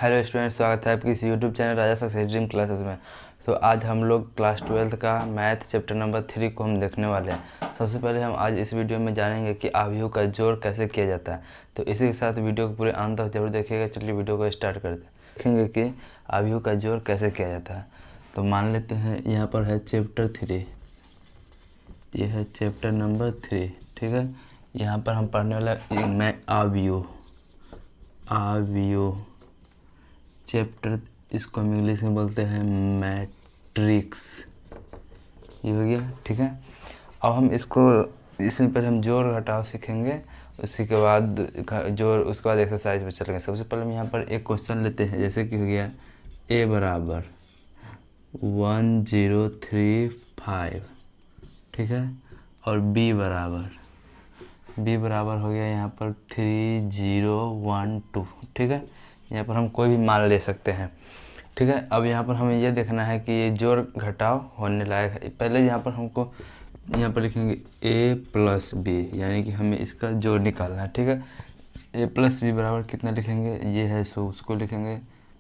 Hello student, स्वागत है आपकी इस यूट्यूब चैनल राजा सक्सेस ड्रीम क्लासेस में। तो आज हम लोग क्लास 12 का मैथ चैप्टर नंबर 3 को हम देखने वाले हैं। सबसे पहले हम आज इस वीडियो में जानेंगे कि अवयव का जोड़ कैसे किया जाता है। तो इसी के साथ वीडियो को पूरे अंत तक जरूर देखिएगा। चलिए वीडियो को स्टार्ट करते हैं। देखेंगे कि अवयव का जोड़ कैसे किया जाता है। तो मान लेते हैं यहाँ पर है चैप्टर 3, ये है चैप्टर नंबर 3, ठीक है। यहाँ पर हम पढ़ने वाला अवयव चैप्टर, इसको हम इंग्लिश में बोलते हैं मैट्रिक्स। ये हो गया, ठीक है। अब हम इसमें पहले हम जोड़ घटाव सीखेंगे, उसी के बाद जोड़, उसके बाद एक्सरसाइज पे चलेंगे। सबसे पहले हम यहाँ पर एक क्वेश्चन लेते हैं, जैसे कि हो गया a बराबर 1035, ठीक है। और b बराबर हो गया यहाँ पर 3012, ठीक है। यहाँ पर हम कोई भी मान ले सकते हैं, ठीक है। अब यहाँ पर हमें ये देखना है कि ये जोड़ घटाव होने लायक है। पहले यहाँ पर हमको यहाँ पर लिखेंगे a प्लस बी, यानी कि हमें इसका जोड़ निकालना है, ठीक है। a प्लस बी बराबर कितना लिखेंगे, ये है सो उसको लिखेंगे।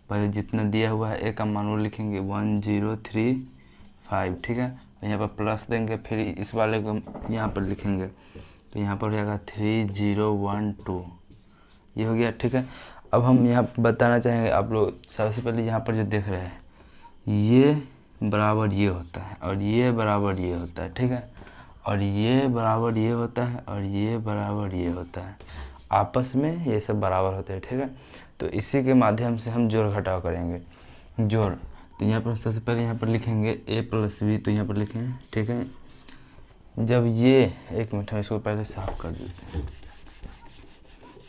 पहले जितना दिया हुआ है a का मान वो लिखेंगे 1035, ठीक है। यहाँ पर प्लस देंगे, फिर इस वाले को यहाँ पर लिखेंगे, तो यहाँ पर हो जाएगा 3012, ये हो गया, ठीक है। अब हम यहाँ बताना चाहेंगे आप लोग, सबसे पहले यहाँ पर जो देख रहे हैं, ये बराबर ये होता है और ये बराबर ये होता है, ठीक है। और ये बराबर ये होता है और ये बराबर ये होता है, आपस में ये सब बराबर होते हैं, ठीक है। तो इसी के माध्यम से हम जोड़ घटाव करेंगे। जोड़, तो यहाँ पर सबसे पहले यहाँ पर लिखेंगे a प्लस बी, तो यहाँ पर लिखें, ठीक है। जब ये, एक मिनट, हम इसको पहले साफ कर देते हैं।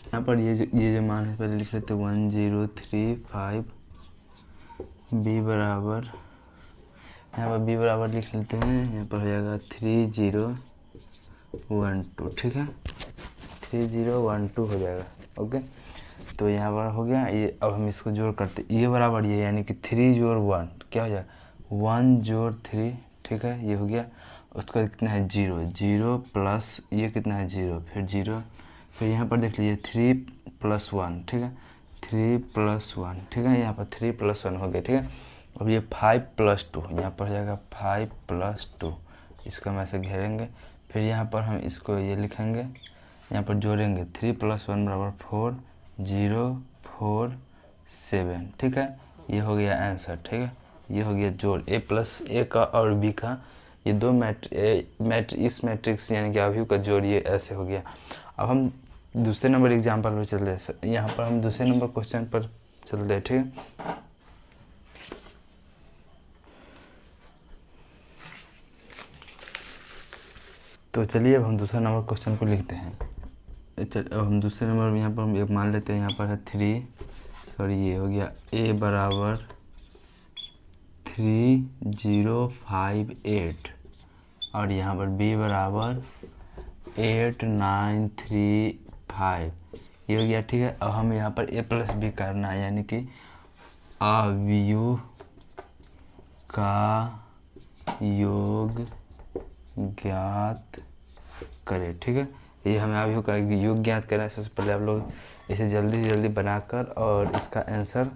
यहाँ पर ये जो मान है पहले लिख लेते 1035, b बराबर, यहाँ पर b बराबर लिख लेते हैं, यहाँ पर हो जाएगा 3012, ठीक है। 3012 हो जाएगा, ओके। तो यहाँ पर हो गया ये। अब हम इसको जोड़ करते, ये बराबर ये, यानी कि 3 जोड़ 1 क्या हो जाएगा, 1 जोड़ 3, ठीक है, ये हो गया। उसका कितना है 0 प्लस ये कितना है 0, फिर 0, फिर यहाँ पर देख लीजिए 3 प्लस 1, ठीक है, 3 प्लस 1, ठीक है। यहाँ पर 3 प्लस 1 हो गया, ठीक है। अब ये 5 प्लस 2, यहाँ पर हो जाएगा 5 प्लस 2, इसको हम ऐसे घेरेंगे। फिर यहाँ पर हम इसको ये लिखेंगे, यहाँ पर जोड़ेंगे 3 प्लस 1 बराबर 4, 0 4 7, ठीक है। ये हो गया आंसर, ठीक है। ये हो गया जोड़ a प्लस a का और b का, ये दो इस मैट्रिक्स यानी कि अवयव का जोड़, ये ऐसे हो गया। अब हम दूसरे नंबर एग्जाम्पल पर चलते हैं। यहाँ पर हम दूसरे नंबर क्वेश्चन पर चलते हैं, ठीक है। तो चलिए अब हम दूसरा नंबर क्वेश्चन को लिखते हैं। अब हम दूसरे नंबर यहाँ पर हम एक मान लेते हैं, यहाँ पर है 3, सॉरी ये हो गया a बराबर 3058 और यहाँ पर b बराबर 8935, ये हो गया, ठीक है। अब हम यहाँ पर a प्लस बी करना है, यानी कि अवयव का योग ज्ञात करें, ठीक है। ये हमें अवयव का योग ज्ञात करना है। सबसे पहले आप लोग इसे जल्दी से जल्दी बनाकर और इसका आंसर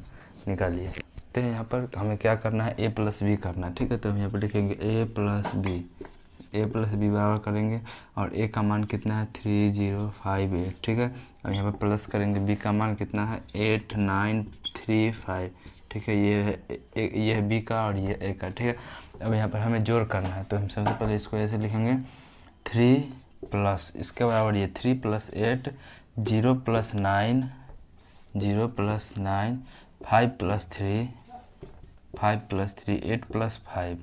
निकालिए। तो यहाँ पर हमें क्या करना है, a प्लस बी करना है, ठीक है। तो हम यहाँ पर लिखेंगे a प्लस बी बराबर करेंगे, और a का मान कितना है 3058, ठीक है। और यहाँ पर प्लस करेंगे, b का मान कितना है 8935, ठीक है। ये है b का और ये a का, ठीक है। अब यहाँ पर हमें जोड़ करना है, तो हम सबसे पहले इसको ऐसे लिखेंगे 3 प्लस, इसके बराबर ये 3 plus 8, 0 plus 9, 0 plus 9, 5 plus 3, 5 plus 3, 8 plus 5,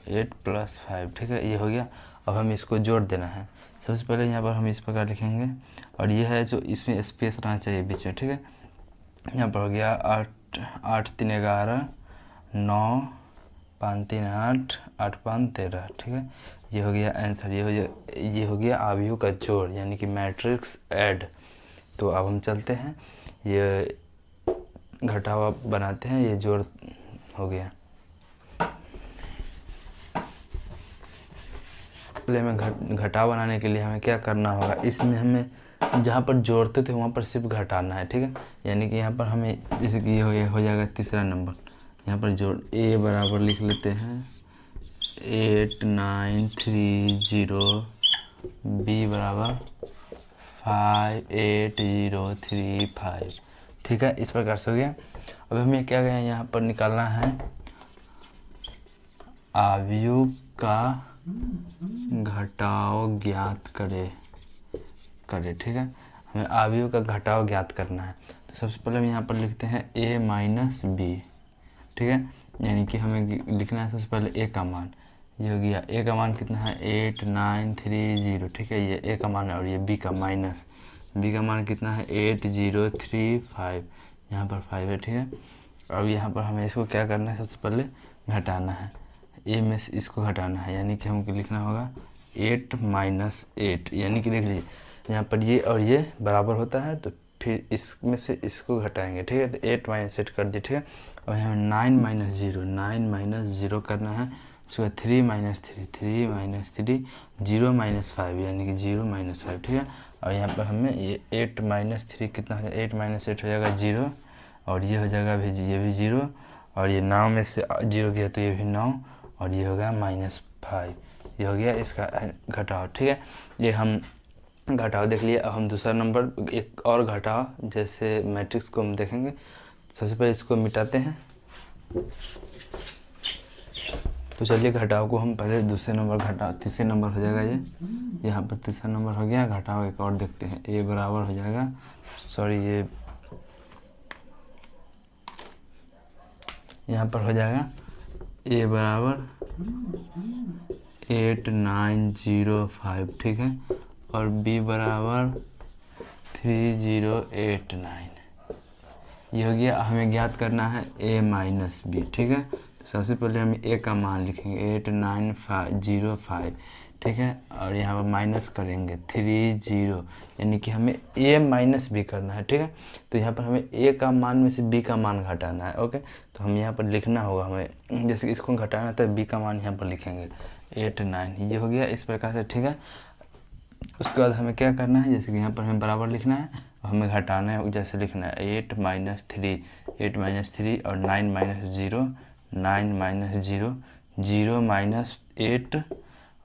8 plus 5, ठीक है, ये हो गया। अब हमें इसको जोड़ देना है। सबसे पहले यहाँ पर हम इस प्रकार लिखेंगे, और ये है जो इसमें स्पेस रहना चाहिए बीच में, ठीक है। यहाँ पर हो गया 8 8 3 11, 9 5 3 8, 8 5 13, ठीक है। ये हो गया आंसर, ये हो गया अवयव का जोड़, यानी कि मैट्रिक्स ऐड। तो अब हम चलते हैं, ये घटाव बनाते हैं, ये जोड़ हो गया। पहले में घटाव बनाने के लिए हमें क्या करना होगा, इसमें हमें जहाँ पर जोड़ते थे वहाँ पर सिर्फ घटाना है, ठीक है। यानी कि यहाँ पर हमें जैसे कि ये हो जाएगा तीसरा नंबर, यहाँ पर जोड़ ए बराबर लिख लेते हैं 8930, बी बराबर 58035, ठीक है। इस प्रकार से हो गया। अब हमें क्या गया यहाँ पर निकालना है अवयव का घटाव ज्ञात करे, ठीक है। हमें अवयव का घटाव ज्ञात करना है। तो सबसे पहले हम यहाँ पर लिखते हैं a माइनस बी, ठीक है। यानी कि हमें लिखना है सबसे पहले a का मान, ये हो गया a का मान कितना है 8930, ठीक है। ये a का मान है और ये b का माइनस, b का मान कितना है 8035, यहाँ पर 5 है, ठीक है। अब यहाँ पर हमें इसको क्या करना है, सबसे पहले घटाना है, a में से इसको घटाना है। यानी कि हमको लिखना होगा 8 माइनस 8, यानी कि देख लीजिए यहाँ पर ये और ये बराबर होता है, तो फिर इसमें से इसको घटाएंगे, ठीक है। तो 8 माइनस 8 कर दिए, ठीक है। अब हमें 9 माइनस 0, 9 माइनस 0 करना है। उसके बाद 3 माइनस 3, 3 माइनस 3, 0 माइनस 5, यानी कि 0 माइनस 5, ठीक है। और यहाँ पर हमें ये 8 माइनस 3 कितना हो जाएगा, 8 माइनस 8 हो जाएगा 0, और ये हो जाएगा भी ये भी 0, और ये 9 में से 0 गया तो ये भी 9, और ये हो गया -5, ये हो गया इसका घटाव, ठीक है। ये हम घटाव देख लिए। अब हम दूसरा नंबर एक और घटाव, जैसे मैट्रिक्स को हम देखेंगे। सबसे पहले इसको मिटाते हैं। तो चलिए घटाव को हम पहले दूसरे नंबर घटाव, तीसरे नंबर हो जाएगा ये, यहाँ पर तीसरा नंबर हो गया। घटाव एक और देखते हैं, ए बराबर हो जाएगा, सॉरी ये यहाँ पर हो जाएगा ए बराबर 8905, ठीक है। और b बराबर 3089, ये हो गया। हमें ज्ञात करना है a माइनस बी, ठीक है। तो सबसे पहले हम a का मान लिखेंगे 8905, ठीक है। और यहाँ पर माइनस करेंगे 30, यानी कि हमें a माइनस बी करना है, ठीक है। तो यहाँ पर हमें a का मान में से b का मान घटाना है, ओके। तो हम यहाँ पर लिखना होगा हमें, जैसे इसको घटाना तो b का मान यहाँ पर लिखेंगे 89, ये हो गया इस प्रकार से, ठीक है। उसके बाद हमें क्या करना है, जैसे कि यहाँ पर हमें बराबर लिखना है, हमें घटाना है, जैसे लिखना है 8 माइनस 3, 8 माइनस 3 और 9 माइनस 0, 9 माइनस 0, 0 माइनस 8,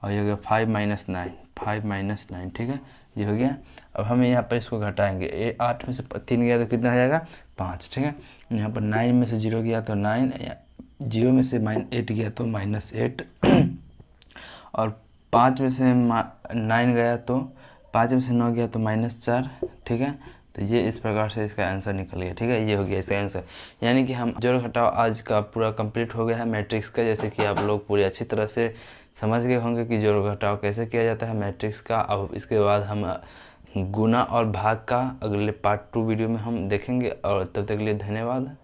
और ये हो गया 5 माइनस 9, 5 माइनस 9, ठीक है। ये हो गया। अब हमें यहाँ पर इसको घटाएंगे, 8 में से 3 गया तो कितना हो जाएगा 5, ठीक है। यहाँ पर 9 में से 0 गया तो 9, 0 में से -8 गया तो -8, और 5 में से 9 गया तो 5 में से 9 गया तो -4, ठीक है। तो ये इस प्रकार से इसका आंसर निकल गया, ठीक है। ये हो गया इसका आंसर। यानी कि हम जोड़ घटाव आज का पूरा कंप्लीट हो गया है मैट्रिक्स का। जैसे कि आप लोग पूरी अच्छी तरह से समझ गए होंगे कि जोड़ घटाव कैसे किया जाता है मैट्रिक्स का। अब इसके बाद हम गुना और भाग का अगले पार्ट 2 वीडियो में हम देखेंगे। और तब तक के लिए धन्यवाद।